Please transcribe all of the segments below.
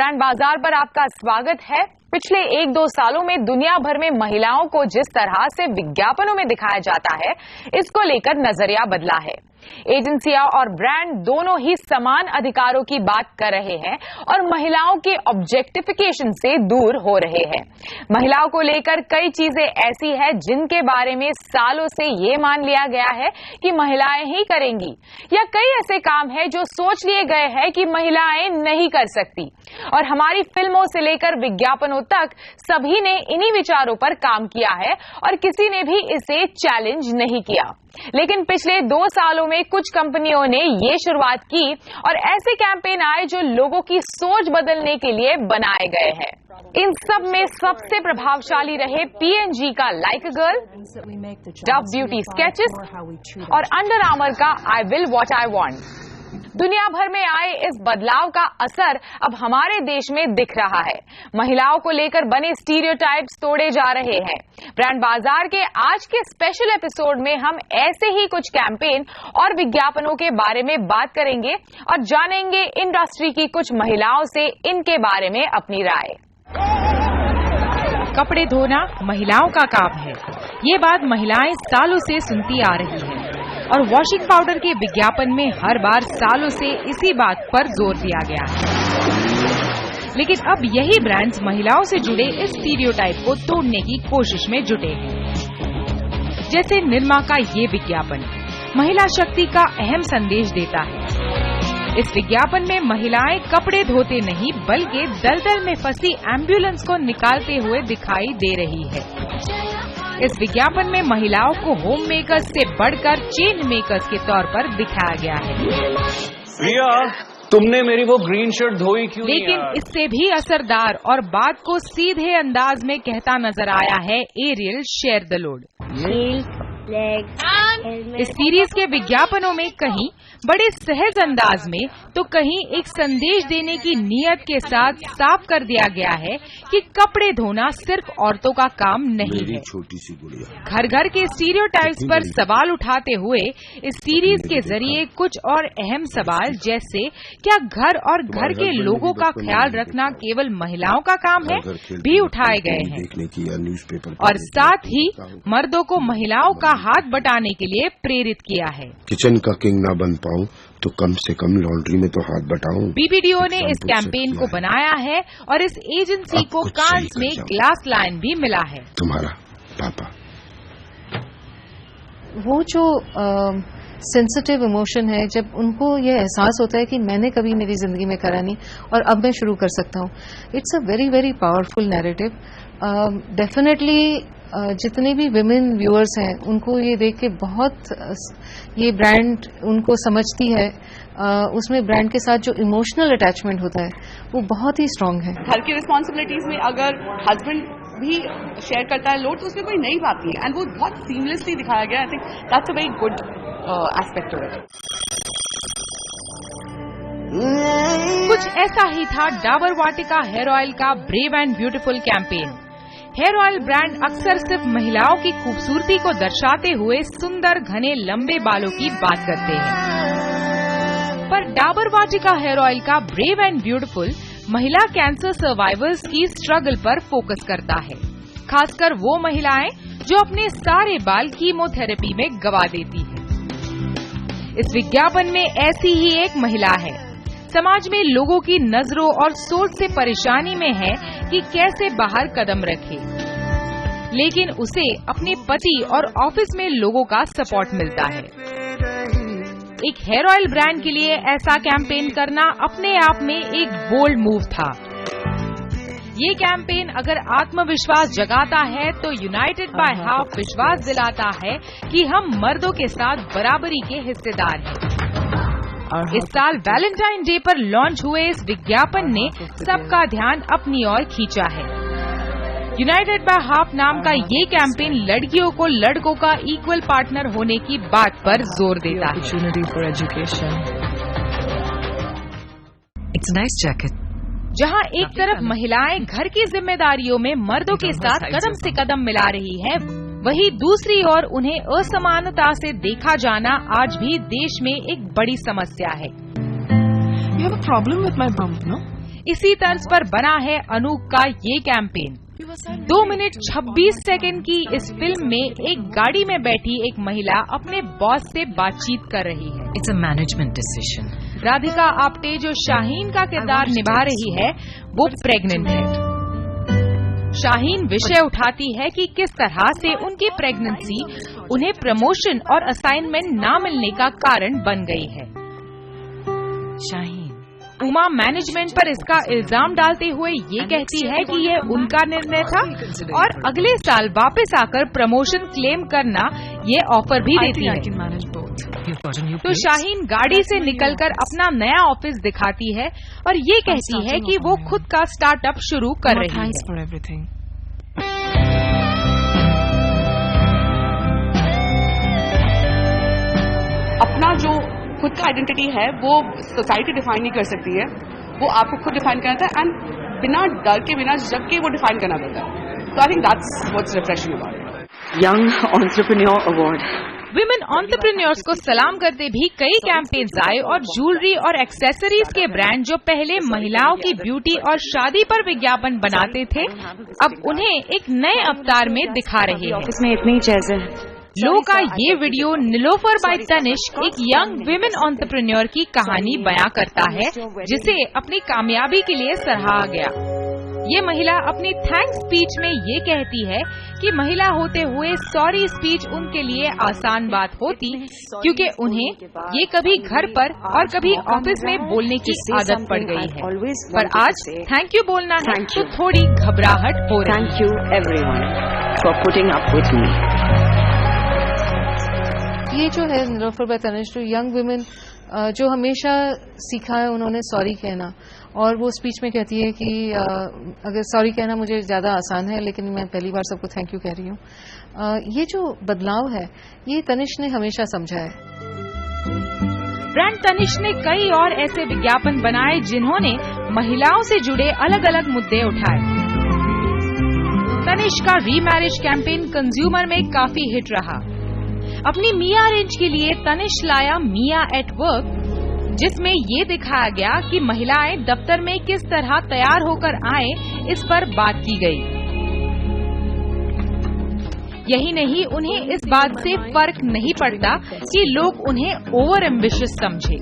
Brand बाजार पर आपका स्वागत है। पिछले 1-2 सालों में दुनिया भर में महिलाओं को जिस तरह से विज्ञापनों में दिखाया जाता है, इसको लेकर नजरिया बदला है। एजेंसियां और ब्रांड दोनों ही समान अधिकारों की बात कर रहे हैं और महिलाओं के ऑब्जेक्टिफिकेशन से दूर हो रहे हैं। महिलाओं को लेकर कई चीजें ऐसी हैं जिनके बारे में सालों से ये मान लिया गया है कि महिलाएं ही करेंगी, या कई ऐसे काम हैं जो सोच लिए गए हैं कि महिलाएं नहीं कर सकती। और हमारी फिल्मों से लेकर विज्ञापनों तक सभी ने इन्हीं विचारों पर काम किया है और किसी ने भी इसे चैलेंज नहीं किया। लेकिन पिछले 2 सालों में कुछ कंपनियों ने ये शुरुआत की और ऐसे कैंपेन आए जो लोगों की सोच बदलने के लिए बनाए गए हैं। इन सब में सबसे प्रभावशाली रहे P&G का like a girl, Dove beauty sketches और अंडर आर्मर का I will what I want. दुनिया भर में आए इस बदलाव का असर अब हमारे देश में दिख रहा है। महिलाओं को लेकर बने स्टीरियोटाइप्स तोड़े जा रहे हैं। ब्रांड बाजार के आज के स्पेशल एपिसोड में हम ऐसे ही कुछ कैंपेन और विज्ञापनों के बारे में बात करेंगे और जानेंगे इंडस्ट्री की कुछ महिलाओं से इनके बारे में अपनी राय। कपड़े धोना महिलाओं का काम है, ये बात महिलाएं सालों से सुनती आ रही हैं और वॉशिंग पाउडर के विज्ञापन में हर बार सालों से इसी बात पर जोर दिया गया है। लेकिन अब यही ब्रांड्स महिलाओं से जुड़े इस स्टीरियोटाइप को तोड़ने की कोशिश में जुटे हैं। जैसे निरमा का ये विज्ञापन महिला शक्ति का अहम संदेश देता है। इस विज्ञापन में महिलाएं कपड़े धोते नहीं बल्कि दलदल में फंसी एम्बुलेंस को निकालते हुए दिखाई दे रही है। इस विज्ञापन में महिलाओं को होम मेकर्स से बढ़कर चेंज मेकर्स के तौर पर दिखाया गया है। प्रिया, तुमने मेरी वो ग्रीन शर्ट धोई क्यों? लेकिन इससे भी असरदार और बात को सीधे अंदाज में कहता नजर आया है एरियल शेयर द लोड। इस सीरीज के विज्ञापनों में कहीं बड़े सहज अंदाज में तो कहीं एक संदेश देने की नीयत के साथ साफ कर दिया गया है कि कपड़े धोना सिर्फ औरतों का काम नहीं है। छोटी सी गुड़िया घर घर के स्टीरियोटाइप्स पर सवाल उठाते हुए इस सीरीज के जरिए कुछ और अहम सवाल, जैसे क्या घर और घर के लोगों का ख्याल रखना केवल महिलाओं का काम है, भी उठाए गए हैं और साथ ही मर्दों को महिलाओं का हाथ बटाने के लिए प्रेरित किया है। किचन का किंग ना बन पाऊं तो कम से कम लॉन्ड्री में तो हाथ बटाऊं। BBDO ने इस कैंपेन को बनाया है और इस एजेंसी को कांस में ग्लास लाइन भी मिला है। तुम्हारा पापा वो जो सेंसिटिव इमोशन है, जब उनको ये एहसास होता है कि मैंने कभी मेरी जिंदगी में करा नहीं और अब मैं शुरू कर सकता हूँ, it's a very very powerful narrative. Definitely जितने भी विमेन व्यूअर्स हैं उनको ये देख के बहुत ये ब्रांड उनको समझती है। उसमें ब्रांड के साथ जो इमोशनल अटैचमेंट होता है वो बहुत ही स्ट्रांग है। घर की रिस्पॉन्सिबिलिटीज में अगर हस्बैंड भी शेयर करता है लोड तो उसमें कोई नई बात नहीं है एंड वो बहुत सीमलेसली दिखाया गया। I think that's a very good aspect of it. कुछ ऐसा ही था डाबर वाटिका हेयर ऑयल का brave and beautiful campaign. Hair oil brand अक्सर सिर्फ महिलाओं की खूबसूरती को दर्शाते हुए सुंदर घने लंबे बालों की बात करते हैं, पर डाबर वाटिका हेयर ऑयल का ब्रेव एंड ब्यूटीफुल महिला कैंसर सर्वाइवर्स की स्ट्रगल पर फोकस करता है, खासकर वो महिलाएं जो अपने सारे बाल कीमोथेरेपी में गवा देती है। इस विज्ञापन में ऐसी ही एक महिला है, समाज में लोगों की नजरों और सोच से परेशानी में है कि कैसे बाहर कदम रखे, लेकिन उसे अपने पति और ऑफिस में लोगों का सपोर्ट मिलता है। एक हेयर ऑयल ब्रांड के लिए ऐसा कैंपेन करना अपने आप में एक बोल्ड मूव था। ये कैंपेन अगर आत्मविश्वास जगाता है तो यूनाइटेड बाय हाफ विश्वास दिलाता है कि हम मर्दों के साथ बराबरी के हिस्सेदार हैं। इस साल वैलेंटाइन डे पर लॉन्च हुए इस विज्ञापन ने सबका ध्यान अपनी ओर खींचा है। यूनाइटेड बाय हाफ नाम का ये कैंपेन लड़कियों को लड़कों का इक्वल पार्टनर होने की बात पर जोर देता है। जहां एक तरफ महिलाएं घर की जिम्मेदारियों में मर्दों के साथ कदम से कदम मिला रही हैं, वहीं दूसरी ओर उन्हें असमानता से देखा जाना आज भी देश में एक बड़ी समस्या है। You have a problem with my bump, no? इसी तर्ज पर बना है अनूप का ये कैंपेन। 2 मिनट 26 सेकंड की इस फिल्म में एक गाड़ी में बैठी एक महिला अपने बॉस से बातचीत कर रही है। It's a management decision. Radhika Apte जो शाहीन का किरदार निभा रही है वो प्रेग्नेंट है। शाहीन विषय उठाती है कि किस तरह से उनकी प्रेगनेंसी उन्हें प्रमोशन और असाइनमेंट ना मिलने का कारण बन गई है। शाहीन उमा मैनेजमेंट पर इसका इल्जाम डालते हुए ये कहती है कि यह उनका निर्णय था और अगले साल वापस आकर प्रमोशन क्लेम करना ये ऑफर भी देती है। तो शाहीन गाड़ी से निकलकर अपना नया ऑफिस दिखाती है और ये कहती है कि वो खुद का स्टार्टअप शुरू कर रही है। अपना जो खुद का आइडेंटिटी है वो सोसाइटी डिफाइन नहीं कर सकती है, वो आपको खुद डिफाइन करना था एंड बिना डर के बिना झिझक के वो डिफाइन करना पड़ता है। तो आई think that's what's refreshing about it. Young entrepreneur award. Women entrepreneurs को सलाम करते भी कई कैंपेन्स आए और ज्वेलरी और एक्सेसरीज के ब्रांड जो पहले महिलाओं की ब्यूटी और शादी पर विज्ञापन बनाते थे अब उन्हें एक नए अवतार में दिखा रहे हैं। इसमें इतनी चीजें। लो का ये वीडियो निलोफर बाय तनिष्क एक यंग विमेन एंटरप्रेन्योर की कहानी बयां करता है जिसे अपनी कामयाबी के लिए सराहा गया। ये महिला अपनी थैंक्स स्पीच में ये कहती है कि महिला होते हुए सॉरी स्पीच उनके लिए आसान बात होती क्योंकि उन्हें ये कभी घर पर और कभी ऑफिस में बोलने की आदत पड़ गई है, पर आज थैंक यू बोलना है तो थोड़ी घबराहट हो रही है। Thank you everyone for putting up with me. ये जो है Nilofar by Tanishq young women जो हमेशा सीखा है उन्होंने सॉरी कहना, और वो स्पीच में कहती है कि अगर सॉरी कहना मुझे ज़्यादा आसान है लेकिन मैं पहली बार सबको थैंक यू कह रही हूँ। ये जो बदलाव है ये तनिष्क ने हमेशा समझा है। ब्रांड तनिष्क ने कई और ऐसे विज्ञापन बनाए जिन्होंने महिलाओं से जुड़े अलग अलग मुद्दे उठाए। तनिष्क का रीमैरिज कैंपेन कंज्यूमर में काफी हिट रहा। अपनी मिया रेंज के लिए तनिष्क लाया मिया एट वर्क, जिसमें ये दिखाया गया कि महिलाएं दफ्तर में किस तरह तैयार होकर आएं, इस पर बात की गई। यही नहीं, उन्हें इस बात से फर्क नहीं पड़ता कि लोग उन्हें ओवर एम्बिशियस समझे।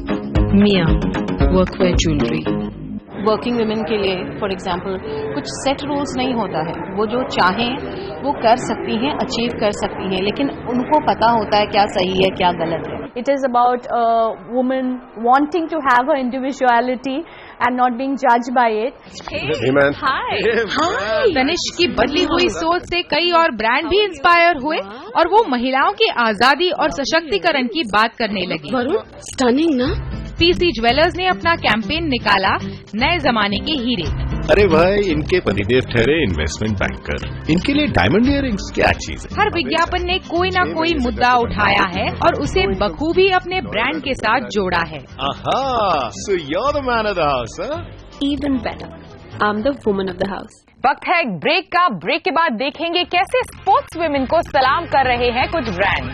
मिया वर्कवेयर ज्वेलरी। वर्किंग वुमेन के लिए फॉर एग्जांपल कुछ सेट रूल्स नहीं होता है, वो जो चाहें वो कर सकती हैं, अचीव कर सकती हैं, लेकिन उनको पता होता है क्या सही है क्या गलत है। It is about a woman wanting to have her individuality and not being judged by it. Hey man. Hi. Tanishq की बदली हुई सोच से कई और ब्रांड भी इंस्पायर हुए और वो महिलाओं की आजादी और सशक्तिकरण की बात करने लगी। वरुण स्टनिंग ना। पीसी ज्वेलर्स ने अपना कैंपेन निकाला नए जमाने के हीरे। अरे भाई, इनके पतिदेव ठहरे इन्वेस्टमेंट बैंकर, इनके लिए डायमंड इयररिंग्स क्या चीज है। हर विज्ञापन ने कोई ना कोई मुद्दा उठाया है और उसे बखूबी अपने ब्रांड के साथ जोड़ा है। So you are the man of the house. Even better, I'm the woman of the house. वक्त है एक ब्रेक का। ब्रेक के बाद देखेंगे कैसे स्पोर्ट्स वुमेन को सलाम कर रहे हैं कुछ ब्रांड।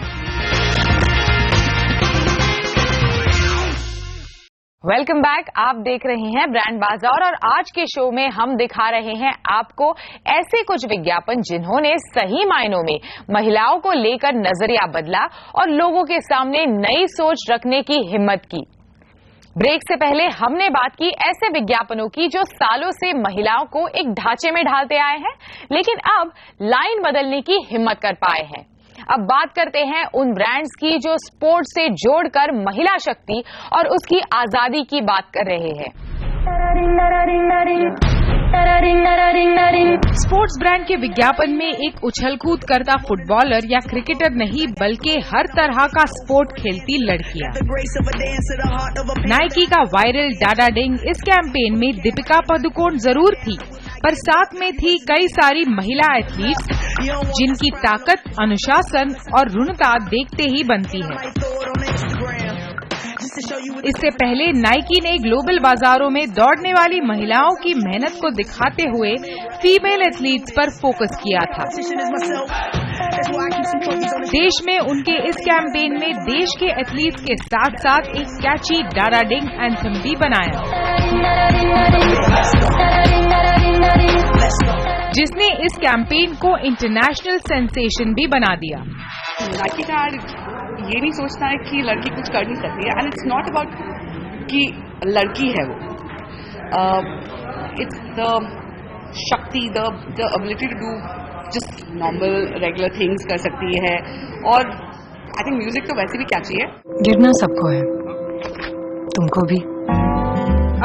Welcome back. आप देख रहे हैं ब्रांड बाजार और आज के शो में हम दिखा रहे हैं आपको ऐसे कुछ विज्ञापन जिन्होंने सही मायनों में महिलाओं को लेकर नजरिया बदला और लोगों के सामने नई सोच रखने की हिम्मत की। ब्रेक से पहले हमने बात की ऐसे विज्ञापनों की जो सालों से महिलाओं को एक ढांचे में ढालते आए हैं लेकिन अब लाइन बदलने की हिम्मत कर पाए हैं। अब बात करते हैं उन ब्रांड्स की जो स्पोर्ट्स से जोड़कर महिला शक्ति और उसकी आजादी की बात कर रहे हैं। स्पोर्ट्स ब्रांड के विज्ञापन में एक उछलकूद करता फुटबॉलर या क्रिकेटर नहीं बल्कि हर तरह का स्पोर्ट खेलती लड़कियां। नाइकी का वायरल डाडा डिंग इस कैंपेन में दीपिका पादुकोण जरूर थी पर साथ में थी कई सारी महिला एथलीट्स जिनकी ताकत, अनुशासन और ऋणता देखते ही बनती है। इससे पहले नाइकी ने ग्लोबल बाजारों में दौड़ने वाली महिलाओं की मेहनत को दिखाते हुए फीमेल एथलीट्स पर फोकस किया था। देश में उनके इस कैंपेन में देश के एथलीट्स के साथ साथ एक कैची डाडा डिंग एंथम भी बनाया। जिसने इस कैंपेन को इंटरनेशनल सेंसेशन भी बना दिया। लड़की का ये नहीं सोचता है कि लड़की कुछ कर नहीं सकती है, एंड इट्स नॉट अबाउट कि लड़की है वो, it's the shakti, the ability to do just normal regular things कर सकती है। और आई थिंक म्यूजिक तो वैसे भी कैची है। गिरना सबको है, तुमको भी।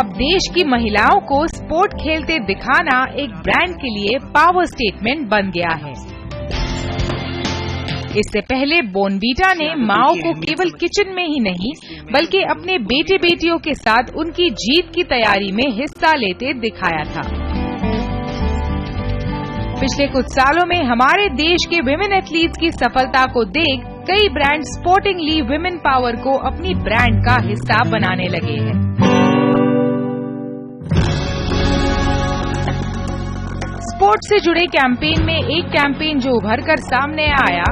अब देश की महिलाओं को स्पोर्ट खेलते दिखाना एक ब्रांड के लिए पावर स्टेटमेंट बन गया है। इससे पहले बोर्नवीटा ने माओ को केवल किचन में ही नहीं बल्कि अपने बेटे बेटियों के साथ उनकी जीत की तैयारी में हिस्सा लेते दिखाया था। पिछले कुछ सालों में हमारे देश के विमेन एथलीट्स की सफलता को देख कई ब्रांड स्पोर्टिंगली विमेन पावर को अपनी ब्रांड का हिस्सा बनाने लगे हैं। स्पोर्ट्स से जुड़े कैंपेन में एक कैंपेन जो उभरकर सामने आया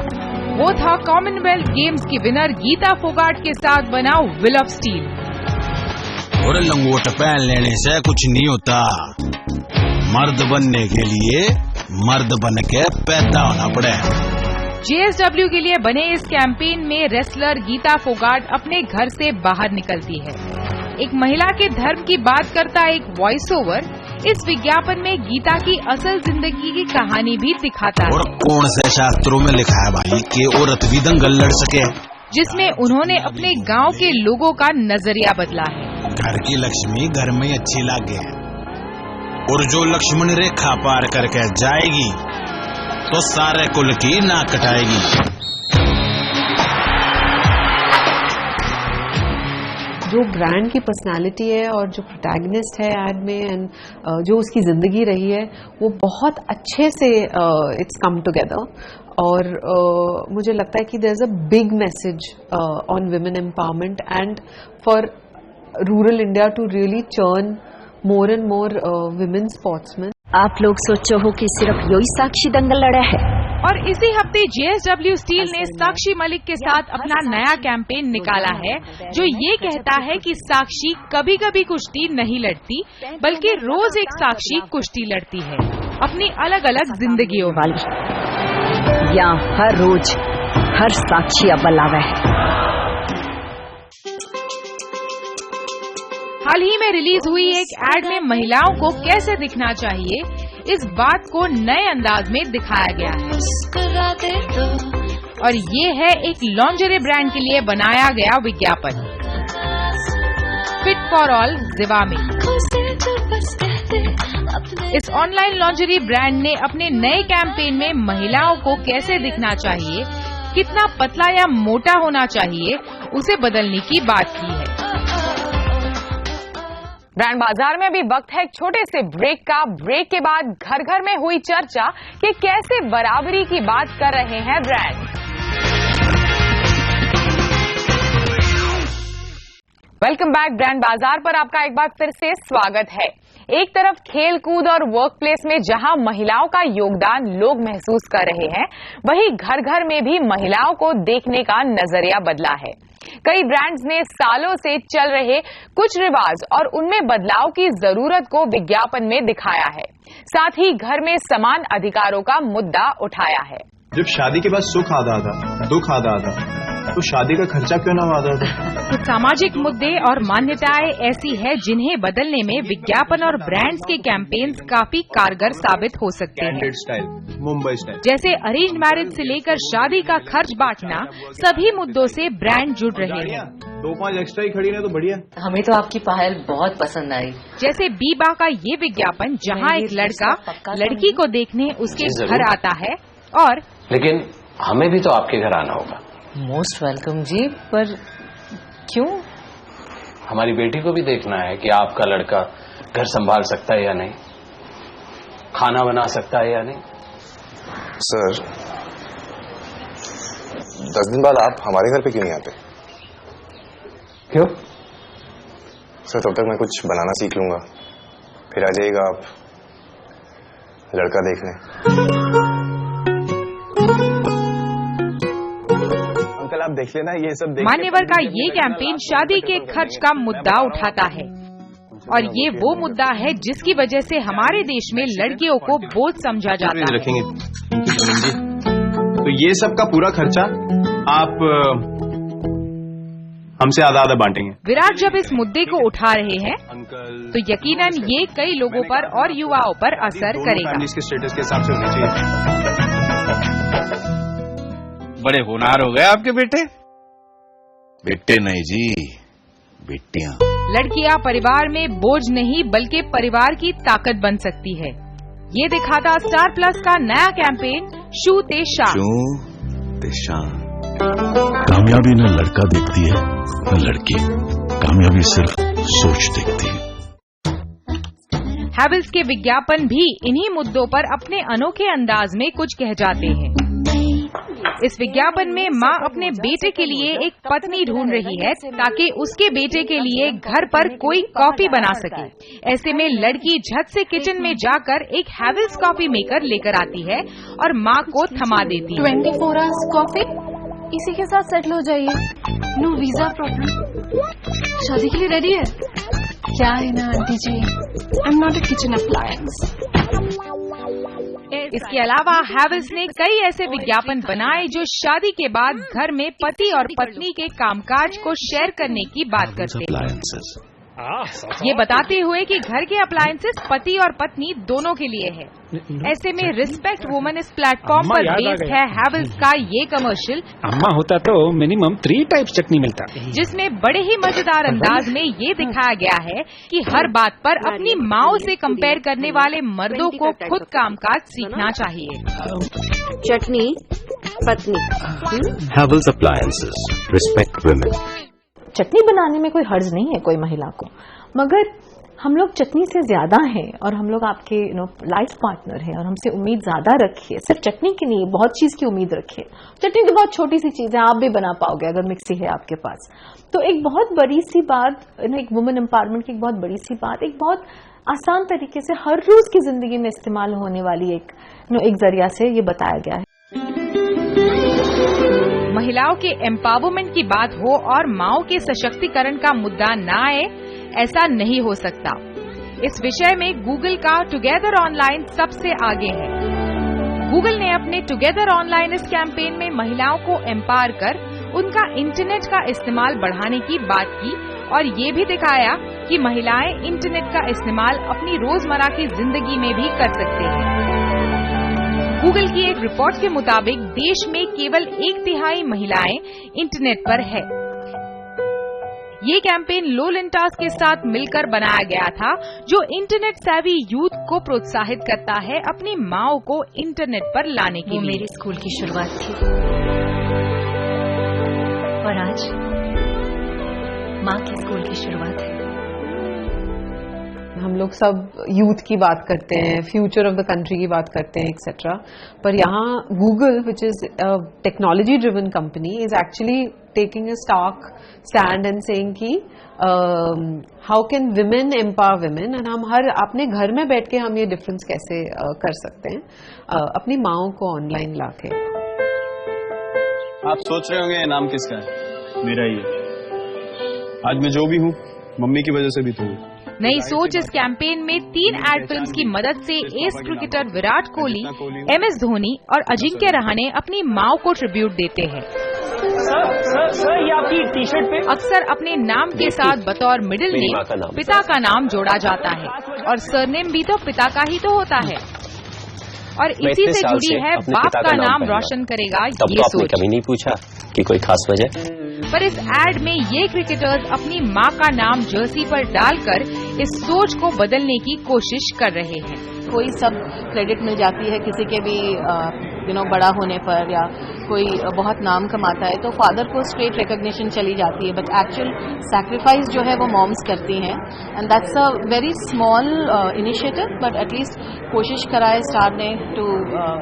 वो था कॉमनवेल्थ गेम्स की विनर गीता फोगाट के साथ बना विल ऑफ स्टील। और लंगोट पहन लेने से कुछ नहीं होता, मर्द बनने के लिए मर्द बन के पैदा होना पड़े। JSW के लिए बने इस कैंपेन में रेसलर गीता फोगाट अपने घर से बाहर निकलती है। एक महिला के धर्म की बात करता एक वॉइस ओवर इस विज्ञापन में गीता की असल जिंदगी की कहानी भी दिखाता है। और कौन से शास्त्रों में लिखा है भाई कि औरत भी दंगल लड़ सके, जिसमें उन्होंने अपने गांव के लोगों का नजरिया बदला है। घर की लक्ष्मी घर में अच्छी लागे, और जो लक्ष्मण रेखा पार करके जाएगी तो सारे कुल की नाक कटाएगी। जो ब्रांड की पर्सनालिटी है और जो प्रोटैगनिस्ट है एड में एंड जो उसकी जिंदगी रही है वो बहुत अच्छे से इट्स कम टुगेदर। और मुझे लगता है कि there is a big message on women empowerment and for rural India to really churn more and more women sportsman. आप लोग सोचो हो कि सिर्फ यही साक्षी दंगल लड़ा है। और इसी हफ्ते JSW स्टील ने साक्षी मलिक के साथ अपना नया कैंपेन निकाला है जो ये कहता है कि साक्षी कभी कभी कुश्ती नहीं लड़ती बल्कि रोज एक साक्षी कुश्ती लड़ती है अपनी अलग अलग जिंदगियों वाली। या हर रोज हर साक्षी अब अलावा है। हाल ही में रिलीज हुई एक एड में महिलाओं को कैसे दिखना चाहिए इस बात को नए अंदाज में दिखाया गया है। और ये है एक लॉन्जरी ब्रांड के लिए बनाया गया विज्ञापन फिट फॉर ऑल जिवामे। इस ऑनलाइन लॉन्जरी ब्रांड ने अपने नए कैंपेन में महिलाओं को कैसे दिखना चाहिए, कितना पतला या मोटा होना चाहिए उसे बदलने की बात की है। ब्रांड बाजार में अभी वक्त है एक छोटे से ब्रेक का। ब्रेक के बाद घर घर में हुई चर्चा कि कैसे बराबरी की बात कर रहे हैं ब्रांड। Welcome back. ब्रांड बाजार पर आपका एक बार फिर से स्वागत है। एक तरफ खेल कूद और वर्क प्लेस में जहां महिलाओं का योगदान लोग महसूस कर रहे हैं, वहीं घर घर में भी महिलाओं को देखने का नजरिया बदला है। कई ब्रांड्स ने सालों से चल रहे कुछ रिवाज और उनमें बदलाव की जरूरत को विज्ञापन में दिखाया है। साथ ही घर में समान अधिकारों का मुद्दा उठाया है। जब शादी के बाद सुख आधा आधा दुख आधा आधा, तो शादी का खर्चा क्यों ना आधा आधा। कुछ सामाजिक मुद्दे और मान्यताएं ऐसी है जिन्हें बदलने में विज्ञापन और ब्रांड्स के कैंपेन्स काफी कारगर साबित हो सकते हैं। स्टाइल, मुंबई स्टाइल, जैसे अरेंज मैरिज से लेकर शादी का खर्च बांटना, सभी मुद्दों से ब्रांड जुड़ रहे हैं। 2-5 एक्स्ट्रा ही खड़ी है तो बढ़िया। हमें तो आपकी पहल बहुत पसंद आई। जैसे बीबा का ये विज्ञापन जहाँ एक लड़का लड़की को देखने उसके घर आता है और लेकिन हमें भी तो आपके घर आना होगा। मोस्ट वेलकम जी, पर क्यों? हमारी बेटी को भी देखना है कि आपका लड़का घर संभाल सकता है या नहीं, खाना बना सकता है या नहीं। सर, 10 दिन बाद आप हमारे घर पे क्यों नहीं आते? क्यों? सर, तब तक मैं कुछ बनाना सीख लूंगा, फिर आ जाइएगा आप लड़का देखने। अंकल आप देख लेना, ये सब देख। मान्यवर का ये कैंपेन शादी के खर्च का मुद्दा उठाता है। और ये वो मुद्दा है जिसकी वजह से हमारे देश में लड़कियों को बोझ समझा जाता है। रखेंगे तो ये सब का पूरा खर्चा आप हमसे आधा आधा बांटेंगे। विराट जब इस मुद्दे को उठा रहे हैं तो यकीनन ये कई लोगों पर और युवाओं पर असर करेगा। इसके स्टेटस के हिसाब से होना चाहिए। बड़े होनहार हो गए आपके बेटे। बेटे नहीं जी, बेटियां। लड़कियां परिवार में बोझ नहीं बल्कि परिवार की ताकत बन सकती है। ये दिखाता स्टार प्लस का नया कैंपेन शू ते शान। कामयाबी न लड़का देखती है न लड़की, कामयाबी सिर्फ सोच देखती है। हैवेल्स के विज्ञापन भी इन्हीं मुद्दों पर अपने अनोखे अंदाज में कुछ कह जाते हैं। इस विज्ञापन में मां अपने बेटे के लिए एक पत्नी ढूंढ रही है ताकि उसके बेटे के लिए घर पर कोई कॉफी बना सके। ऐसे में लड़की झट से किचन में जाकर एक हैवेल्स कॉफी मेकर लेकर आती है और मां को थमा देती है। 24 आवर्स कॉफी, इसी के साथ सेटल हो जाइए। No visa problem. शादी के लिए रेडी है? क्या है ना aunty ji, I am not a kitchen appliance. इसके अलावा हैवेल्स ने कई ऐसे विज्ञापन बनाए जो शादी के बाद घर में पति और पत्नी के कामकाज को शेयर करने की बात करते हैं, ये बताते हुए कि घर के अप्लायंसेस पति और पत्नी दोनों के लिए है। ऐसे में रिस्पेक्ट वुमन इस प्लेटफॉर्म पर बेस्ड है हैवेल्स का ये कमर्शियल। अम्मा होता तो मिनिमम 3 टाइप्स चटनी मिलता, जिसमें बड़े ही मजेदार अंदाज में ये दिखाया गया है कि हर बात पर अपनी माओ से कंपेयर करने वाले मर्दों को खुद कामकाज सीखना चाहिए। चटनी पत्नी। Havells appliances, respect women. Chutney बनाने में कोई हर्ज नहीं है कोई महिला को, मगर हम लोग चटनी से ज्यादा हैं और हम लोग आपके लाइफ पार्टनर हैं और हमसे उम्मीद ज्यादा रखिए। सिर्फ चटनी की नहीं, बहुत चीज की उम्मीद रखिए। चटनी तो बहुत छोटी सी चीज है, आप भी बना पाओगे अगर मिक्सी है आपके पास। तो एक बहुत बड़ी सी बात, एक वुमेन एम्पावरमेंट की एक बहुत बड़ी सी बात, एक बहुत आसान तरीके से हर रोज की जिंदगी में इस्तेमाल होने वाली एक जरिया से ये बताया गया है। महिलाओं के एम्पावरमेंट की बात हो और माओं के सशक्तिकरण का मुद्दा न आए, ऐसा नहीं हो सकता। इस विषय में गूगल का टुगेदर ऑनलाइन सबसे आगे है। गूगल ने अपने टुगेदर ऑनलाइन इस कैंपेन में महिलाओं को एम्पावर कर उनका इंटरनेट का इस्तेमाल बढ़ाने की बात की और ये भी दिखाया कि महिलाएं इंटरनेट का इस्तेमाल अपनी रोजमर्रा की जिंदगी में भी कर सकते हैं। गूगल की एक रिपोर्ट के मुताबिक देश में केवल 1/3 महिलाएं इंटरनेट पर है। ये कैंपेन लोलिंटास के साथ मिलकर बनाया गया था, जो इंटरनेट सेवी यूथ को प्रोत्साहित करता है अपनी माओ को इंटरनेट पर लाने के लिए। मेरी स्कूल की शुरुआत थी और आज माँ के स्कूल की शुरुआत है। हम लोग सब यूथ की बात करते हैं, फ्यूचर ऑफ द कंट्री की बात करते हैं एक्सेट्रा, पर यहाँ Google which is technology driven company is actually taking a stark stand and saying कि how can women empower women, and हम हर अपने घर में बैठ के हम ये डिफरेंस कैसे कर सकते हैं अपनी माओं को ऑनलाइन लाके। आप सोच रहे होंगे नाम किसका है? मेरा ही है। आज मैं जो भी हूँ मम्मी की वजह से भी तो हूँ। नई सोच इस कैंपेन में 3 एड फिल्म्स की मदद से S cricketer Virat Kohli, MS Dhoni और अजिंक्य रहाणे अपनी माओ को ट्रिब्यूट देते हैं। सर, ये आपकी टी-शर्ट पे अक्सर अपने नाम के साथ बतौर मिडिल नेम पिता का नाम जोड़ा जाता है और सरनेम भी तो पिता का ही तो होता है और इसी से जुड़ी है बाप का नाम रोशन करेगा ये सोच। कभी नहीं पूछा कि कोई खास वजह, पर इस एड में ये क्रिकेटर्स अपनी मां का नाम जर्सी पर डालकर इस सोच को बदलने की कोशिश कर रहे हैं। कोई सब क्रेडिट मिल जाती है किसी के भी बड़ा होने पर, या कोई बहुत नाम कमाता है तो फादर को स्ट्रेट रिकॉग्निशन चली जाती है, बट एक्चुअल सैक्रिफाइस जो है वो मॉम्स करती हैं, and that's a very small initiative, but at least कोशिश कराए स्टार ने टू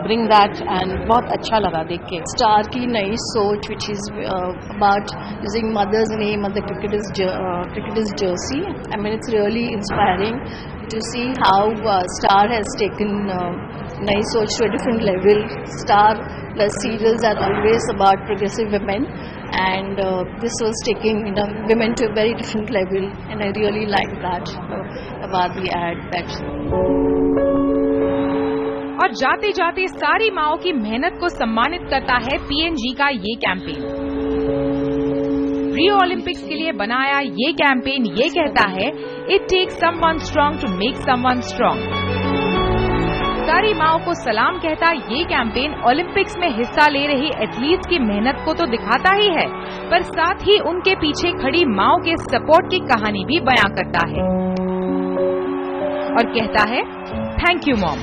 ब्रिंग दैट, एंड बहुत अच्छा लगा देख के। स्टार की नई सोच which is about using mothers name of the cricketers jersey. I mean, it's really inspiring to see how Star has taken नई सोच to a different level. Star Plus serials are always about progressive women, and this was taking women to a very different level, and I really like that about the ad. That और जाते जाते सारी माओं की मेहनत को सम्मानित करता है पीएनजी का ये कैंपेन. रियो ओलंपिक्स के लिए बनाया ये कैंपेन ये कहता है, it takes someone strong to make someone strong. सारी माओं को सलाम कहता ये कैंपेन ओलंपिक्स में हिस्सा ले रही एथलीट्स की मेहनत को तो दिखाता ही है, पर साथ ही उनके पीछे खड़ी माओं के सपोर्ट की कहानी भी बयां करता है और कहता है, थैंक यू मॉम.